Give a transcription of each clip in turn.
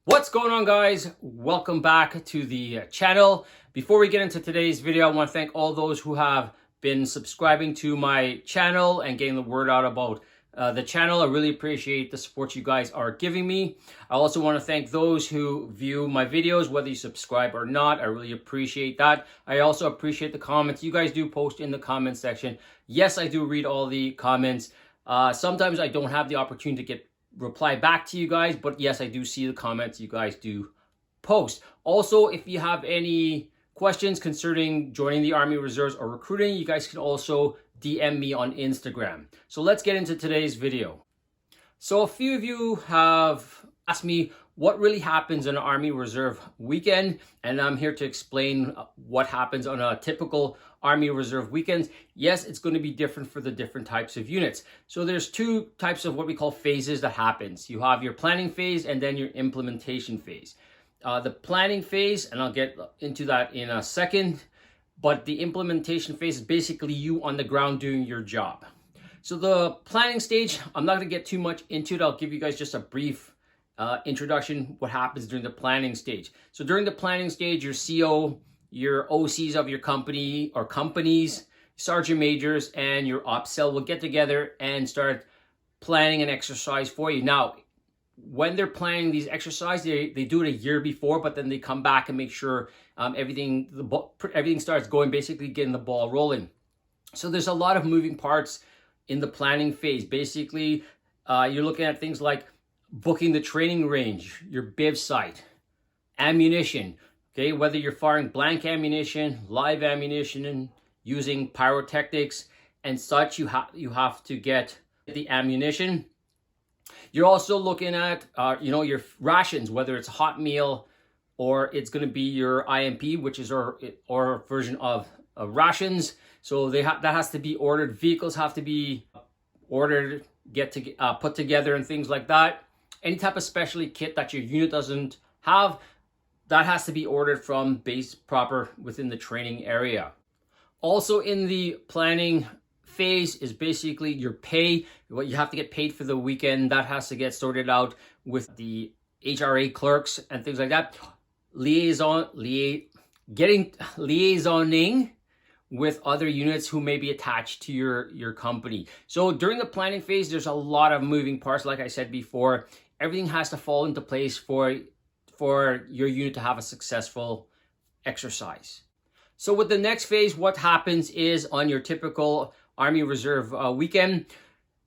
What's going on, guys? Welcome back to the channel. Before we get into today's video, I want to thank all those who have been subscribing to my channel and getting the word out about the channel. I really appreciate the support you guys are giving me. I also want to thank those who view my videos, whether you subscribe or not. I really appreciate that. I also appreciate the comments you guys do post in the comment section. Yes, I do read all the comments. Sometimes I don't have the opportunity to reply back to you guys, but yes, I do see the comments you guys do post. Also, if you have any questions concerning joining the Army Reserves or recruiting, you guys can also DM me on Instagram. So let's get into today's video. So a few of you have asked me what really happens on an Army Reserve weekend, and I'm here to explain what happens on a typical Army Reserve weekend. Yes, it's going to be different for the different types of units. So there's two types of what we call phases that happens. You have your planning phase and then your implementation phase. The planning phase, and I'll get into that in a second, but the implementation phase is basically you on the ground doing your job. So the planning stage, I'm not going to get too much into it. I'll give you guys just a brief introduction, what happens during the planning stage. So during the planning stage, your CO, your OCs of your company or companies, sergeant majors, and your ops cell will get together and start planning an exercise for you. Now, when they're planning these exercises, they do it a year before, but then they come back and make sure everything starts going, basically getting the ball rolling. So there's a lot of moving parts in the planning phase. Basically, you're looking at things like booking the training range, your bib site, ammunition, okay, whether you're firing blank ammunition, live ammunition, and using pyrotechnics and such, you have to get the ammunition. You're also looking at your rations, whether it's a hot meal or it's going to be your IMP, which is our version of rations. So that has to be ordered. Vehicles have to be ordered, put together, and things like that. Any type of specialty kit that your unit doesn't have, that has to be ordered from base proper within the training area. Also in the planning phase is basically your pay, what you have to get paid for the weekend. That has to get sorted out with the HRA clerks and things like that. Liaisoning with other units who may be attached to your company. So during the planning phase, there's a lot of moving parts. Like I said before, everything has to fall into place for your unit to have a successful exercise. So with the next phase, what happens is on your typical Army Reserve weekend,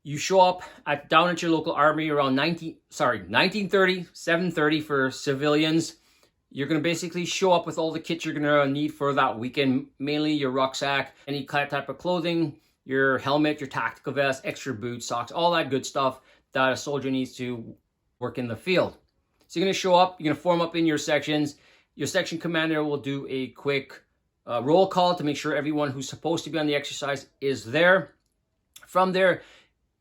you show up down at your local army around 19:30, 7:30 for civilians. You're going to basically show up with all the kit you're going to need for that weekend, mainly your rucksack, any type of clothing, your helmet, your tactical vest, extra boots, socks, all that good stuff that a soldier needs to work in the field. So you're going to show up, you're going to form up in your sections. Your section commander will do a quick roll call to make sure everyone who's supposed to be on the exercise is there. From there,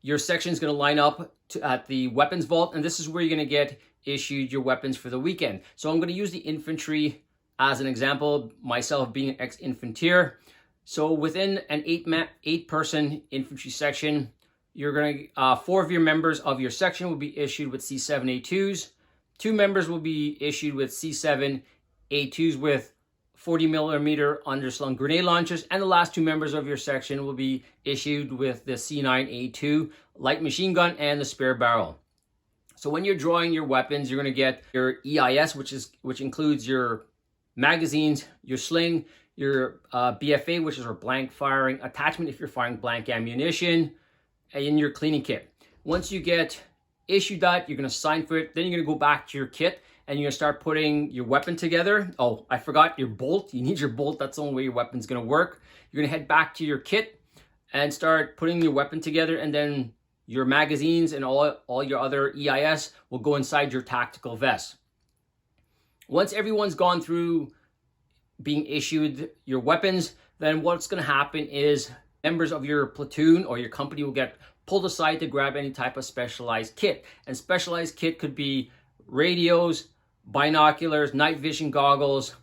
your section is going to line up at the weapons vault, and this is where you're going to get issued your weapons for the weekend. So I'm going to use the infantry as an example, myself being an ex-infanteer. So within an eight-person infantry section, you're going to 4 of your members of your section will be issued with C7A2s. 2 members will be issued with C7A2s with 40mm underslung grenade launchers, and the last 2 members of your section will be issued with the C9A2 light machine gun and the spare barrel. So when you're drawing your weapons, you're going to get your EIS, which includes your magazines, your sling, your BFA, which is our blank firing attachment if you're firing blank ammunition, and your cleaning kit. Once you get issued that, you're going to sign for it. Then you're going to go back to your kit and you're going to start putting your weapon together. Oh, I forgot your bolt. You need your bolt. That's the only way your weapon's going to work. You're going to head back to your kit and start putting your weapon together, and then your magazines and all your other EIS will go inside your tactical vest. Once everyone's gone through being issued your weapons, then what's going to happen is members of your platoon or your company will get pulled aside to grab any type of specialized kit. And specialized kit could be radios, binoculars, night vision goggles,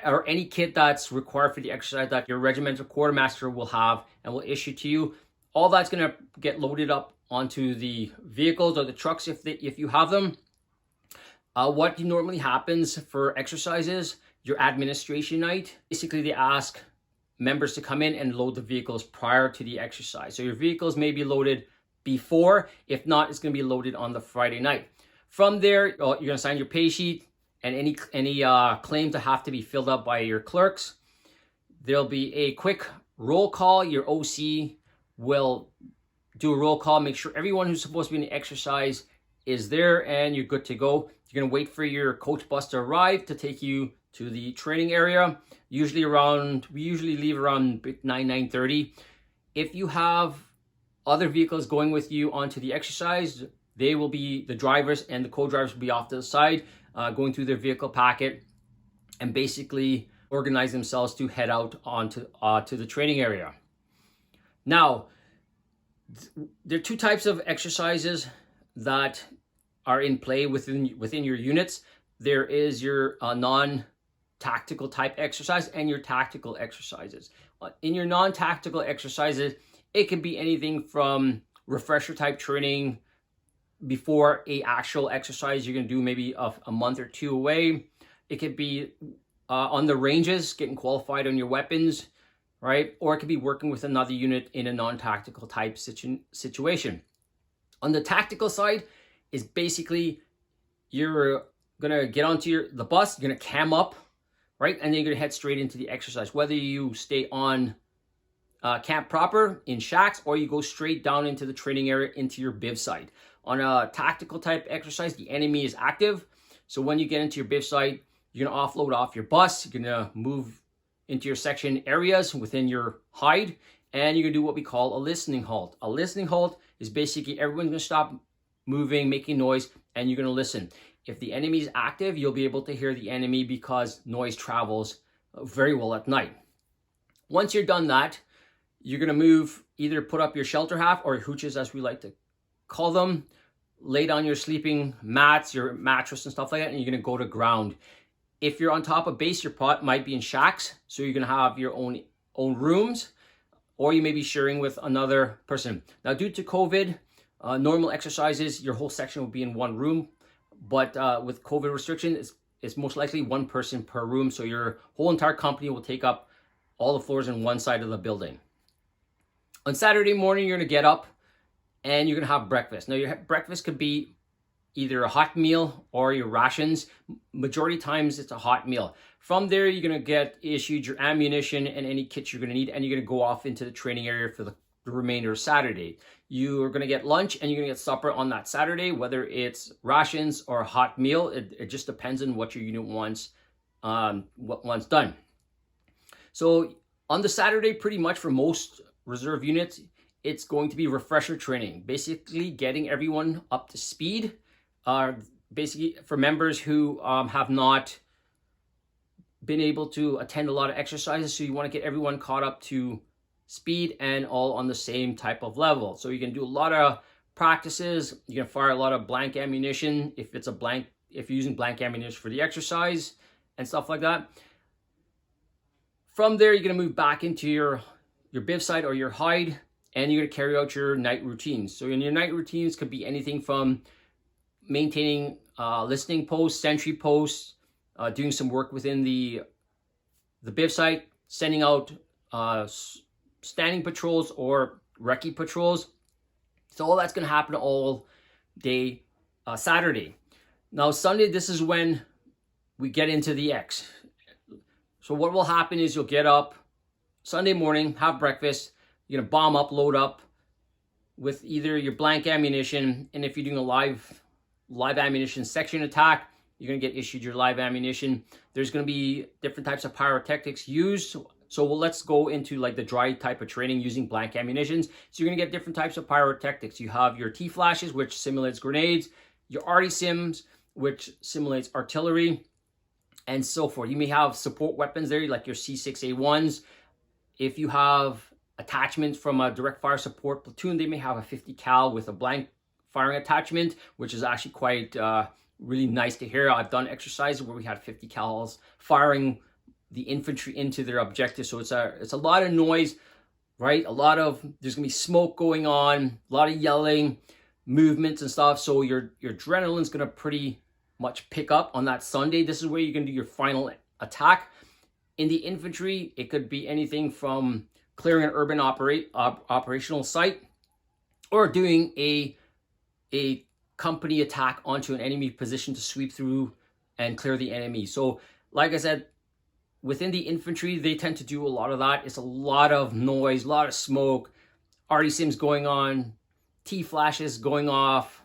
or any kit that's required for the exercise that your regimental quartermaster will have and will issue to you. All that's going to get loaded up onto the vehicles or the trucks if you have them. What normally happens for exercises, your administration night, basically they ask members to come in and load the vehicles prior to the exercise. So your vehicles may be loaded before. If not, it's going to be loaded on the Friday night. From there, you're going to sign your pay sheet, and any claims that have to be filled up by your clerks. There'll be a quick roll call. Your OC will do a roll call, make sure everyone who's supposed to be in the exercise is there, and you're good to go. You're going to wait for your coach bus to arrive to take you to the training area. We usually leave around 9:30. If you have other vehicles going with you onto the exercise, they will be, the drivers and the co-drivers will be off to the side, going through their vehicle packet and basically organize themselves to head out onto to the training area. Now, there are two types of exercises that are in play within your units. There is your non-tactical type exercise and your tactical exercises. In your non-tactical exercises, it can be anything from refresher type training before a actual exercise you're going to do maybe a month or two away. It could be on the ranges, getting qualified on your weapons, right? Or it could be working with another unit in a non-tactical type situation. On the tactical side is basically you're gonna get onto the bus, you're gonna cam up, right? And then you're gonna head straight into the exercise. Whether you stay on camp proper in shacks or you go straight down into the training area into your bib site. On a tactical type exercise, the enemy is active. So when you get into your bib site, you're gonna offload off your bus, you're gonna move into your section areas within your hide, and you're gonna do what we call a listening halt. A listening halt is basically everyone's gonna stop moving, making noise, and you're gonna listen. If the enemy is active, you'll be able to hear the enemy because noise travels very well at night. Once you're done that, you're gonna move, either put up your shelter half or hooches as we like to call them, lay down your sleeping mats, your mattress and stuff like that, and you're gonna go to ground. If you're on top of base, your pot might be in shacks, so you're gonna have your own rooms, or you may be sharing with another person. Now, due to COVID, normal exercises, your whole section will be in one room, but with COVID restrictions, it's most likely one person per room, so your whole entire company will take up all the floors in one side of the building. On Saturday morning, you're gonna get up and you're gonna have breakfast. Now, your breakfast could be either a hot meal or your rations. Majority times it's a hot meal. From there, you're gonna get issued your ammunition and any kits you're gonna need, and you're gonna go off into the training area for the remainder of Saturday. You are gonna get lunch and you're gonna get supper on that Saturday, whether it's rations or a hot meal. It just depends on what your unit wants done. So on the Saturday, pretty much for most reserve units, it's going to be refresher training, basically getting everyone up to speed. Basically for members who have not been able to attend a lot of exercises, so you want to get everyone caught up to speed and all on the same type of level. So you can do a lot of practices. You can fire a lot of blank ammunition if you're using blank ammunition for the exercise and stuff like that. From there, you're going to move back into your bib site or your hide, and you're going to carry out your night routines. So in your night routines could be anything from maintaining listening posts, sentry posts, doing some work within the bib site, sending out standing patrols or recce patrols. So all that's going to happen all day Saturday. Now Sunday, this is when we get into the X. So what will happen is you'll get up Sunday morning, have breakfast, you're going to bomb up, load up with either your blank ammunition, and if you're doing a live ammunition section attack, you're going to get issued your live ammunition. There's going to be different types of pyrotechnics used. So let's go into like the dry type of training using blank ammunitions. So you're going to get different types of pyrotechnics. You have your T-flashes, which simulates grenades, your arty-sims, which simulates artillery, and so forth. You may have support weapons there, like your C6A1s. If you have attachments from a direct fire support platoon, they may have a 50 cal with a blank firing attachment, which is actually quite really nice to hear. I've done exercises where we had 50 cals firing the infantry into their objective. So it's a lot of noise, right? There's gonna be smoke going on, a lot of yelling, movements and stuff. So your adrenaline's gonna pretty much pickup on that Sunday. This is where you're going to do your final attack. In the infantry, it could be anything from clearing an urban operational site or doing a company attack onto an enemy position to sweep through and clear the enemy. So like I said, within the infantry, they tend to do a lot of that. It's a lot of noise, a lot of smoke, RD sims going on, T flashes going off,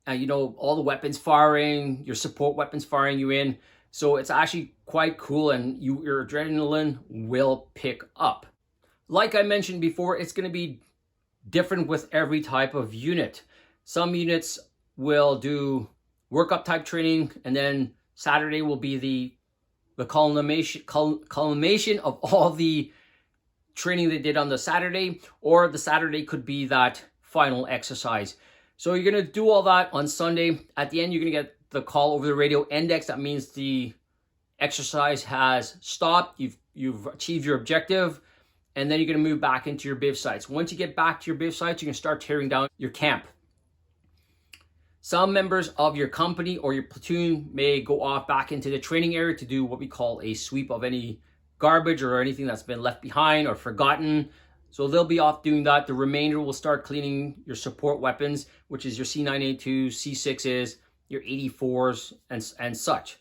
you know, all the weapons firing, your support weapons firing you in. So it's actually quite cool, and your adrenaline will pick up. Like I mentioned before, it's going to be different with every type of unit. Some units will do workup type training, and then Saturday will be the culmination of all the training they did on the Saturday, or the Saturday could be that final exercise. So you're going to do all that on Sunday. At the end, you're going to get the call over the radio index. That means the exercise has stopped. You've achieved your objective, and then you're going to move back into your BIV sites. Once you get back to your BIV sites, you can start tearing down your camp. Some members of your company or your platoon may go off back into the training area to do what we call a sweep of any garbage or anything that's been left behind or forgotten. So they'll be off doing that. The remainder will start cleaning your support weapons, which is your C982, C6s, your 84s, and such.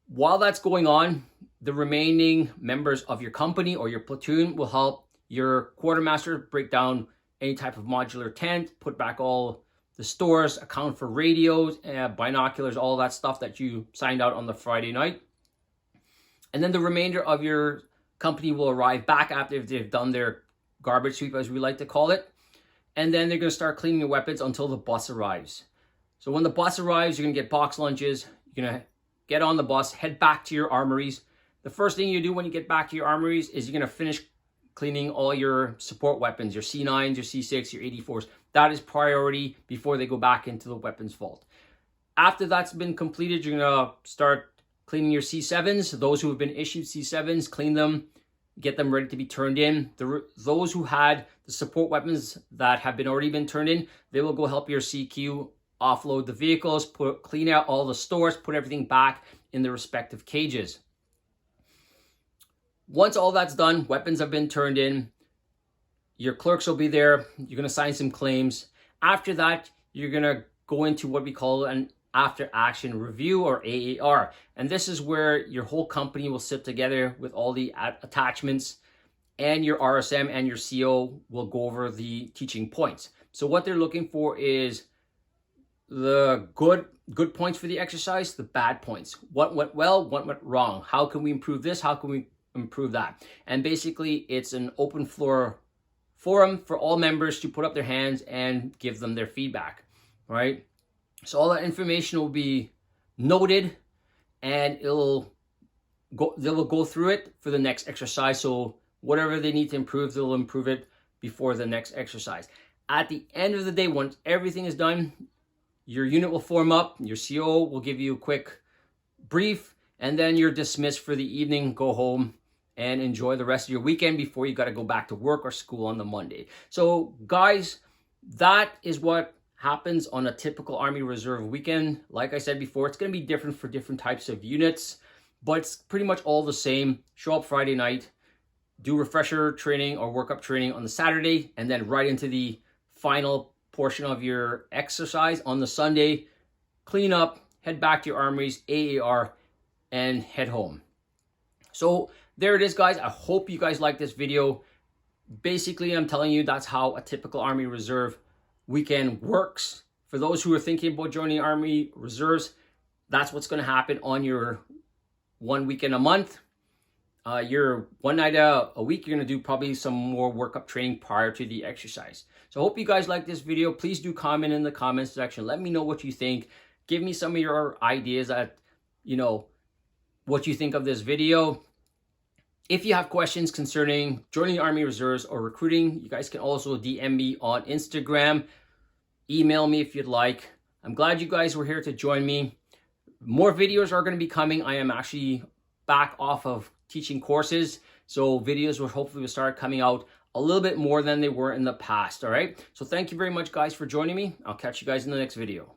While that's going on, the remaining members of your company or your platoon will help your quartermaster break down any type of modular tent, put back all the stores, account for radios, binoculars, all that stuff that you signed out on the Friday night. And then the remainder of your company will arrive back after they've done their garbage sweep, as we like to call it. And then they're going to start cleaning your weapons until the bus arrives. So when the bus arrives, you're going to get box lunches. You're going to get on the bus, head back to your armories. The first thing you do when you get back to your armories is you're going to finish cleaning all your support weapons, your C9s, your C6, your 84s. That is priority before they go back into the weapons vault. After that's been completed, you're going to start cleaning your C7s. Those who have been issued C7s, clean them, get them ready to be turned in. Those who had the support weapons that have already been turned in, they will go help your CQ offload the vehicles, clean out all the stores, put everything back in the respective cages. Once all that's done, weapons have been turned in, your clerks will be there, you're going to sign some claims. After that, you're going to go into what we call an after action review, or AAR. And this is where your whole company will sit together with all the attachments, and your RSM and your CO will go over the teaching points. So what they're looking for is the good points for the exercise, the bad points. What went well, what went wrong? How can we improve this? How can we improve that? And basically, it's an open floor forum for all members to put up their hands and give them their feedback, right? So all that information will be noted, and they will go through it for the next exercise. So whatever they need to improve, they'll improve it before the next exercise. At the end of the day, once everything is done, your unit will form up, your CO will give you a quick brief, and then you're dismissed for the evening. Go home and enjoy the rest of your weekend before you got to go back to work or school on the Monday. So guys, that is what happens on a typical Army Reserve weekend. Like I said before, it's going to be different for different types of units, but it's pretty much all the same. Show up Friday night, do refresher training or workup training on the Saturday, and then right into the final portion of your exercise on the Sunday. Clean up, head back to your armories, AAR, and head home. So there it is, guys. I hope you guys like this video. Basically, I'm telling you that's how a typical Army Reserve weekend works. For those who are thinking about joining Army Reserves, that's what's going to happen on your one weekend a month. Your one night a week, you're going to do probably some more workup training prior to the exercise. So I hope you guys like this video. Please do comment in the comments section. Let me know what you think. Give me some of your ideas at, what you think of this video. If you have questions concerning joining the Army Reserves or recruiting, you guys can also DM me on Instagram. Email me if you'd like. I'm glad you guys were here to join me. More videos are going to be coming. I am actually back off of teaching courses, so videos will hopefully start coming out a little bit more than they were in the past. All right, so thank you very much, guys, for joining me. I'll catch you guys in the next video.